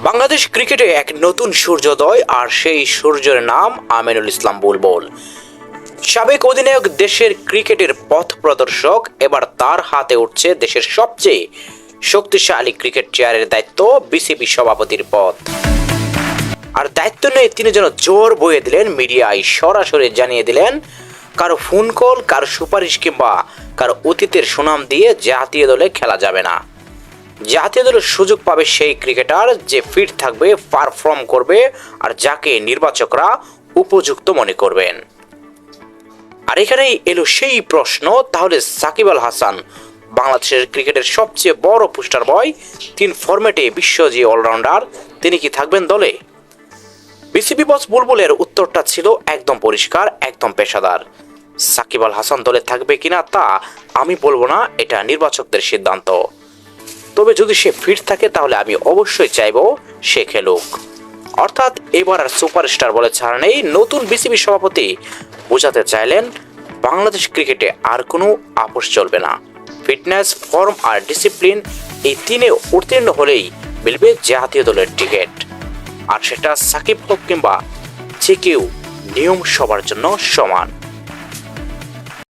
বাংলাদেশ ক্রিকেটে এক নতুন সূর্যোদয়, আর সেই সূর্যের নাম আমিনুল ইসলাম বুলবুল। সাবেক অধিনায়ক, দেশের ক্রিকেটের পথ প্রদর্শক, এবার তার হাতে উঠছে দেশের সবচেয়ে শক্তিশালী ক্রিকেট চেয়ারের দায়িত্ব, বিসিবি সভাপতির পদ। আর দায়িত্ব নিয়ে তিনি যেন জোর বয়ে দিলেন, মিডিয়ায় সরাসরি জানিয়ে দিলেন কারো ফোন কল, কারো সুপারিশ কিংবা কারো অতীতের সুনাম দিয়ে জাতীয় দলে খেলা যাবে না। জাতীয় দলের সুযোগ পাবে সেই ক্রিকেটার যে ফিট থাকবে, পারফর্ম করবে, আর যাকে নির্বাচকরা উপযুক্ত মনে করবেন। আর এখানেই এলো সেই প্রশ্ন, তাহলে সাকিব আল হাসান বাংলাদেশের ক্রিকেটের সবচেয়ে বড় পোস্টার বয়, 3 ফরম্যাটে বিশ্বজয়ী অলরাউন্ডার, তিনি কি থাকবেন দলে? বিসিবি বস বুলবুলের উত্তরটা ছিল একদম পরিষ্কার, একদম পেশাদার। সাকিব আল হাসান দলে থাকবে কিনা তা আমি বলবো না, এটা নির্বাচকদের সিদ্ধান্ত। তবে যদি সে ফিট থাকে তাহলে আমি অবশ্যই চাইবো সে খেলুক। অর্থাৎ এবার আর সুপারস্টার বলে ছাড় নেই। নতুন বিসিবি সভাপতি বোঝাতে চাইলেন বাংলাদেশ ক্রিকেটে আর কোনো আপোষ চলবে না। ফিটনেস, ফর্ম আর ডিসিপ্লিন, এই 3-এ উত্তীর্ণ হলেই মিলবে জাতীয় দলের টিকিট। আর সেটা সাকিব হোক কিংবা যে কেউ, নিয়ম সবার জন্য সমান।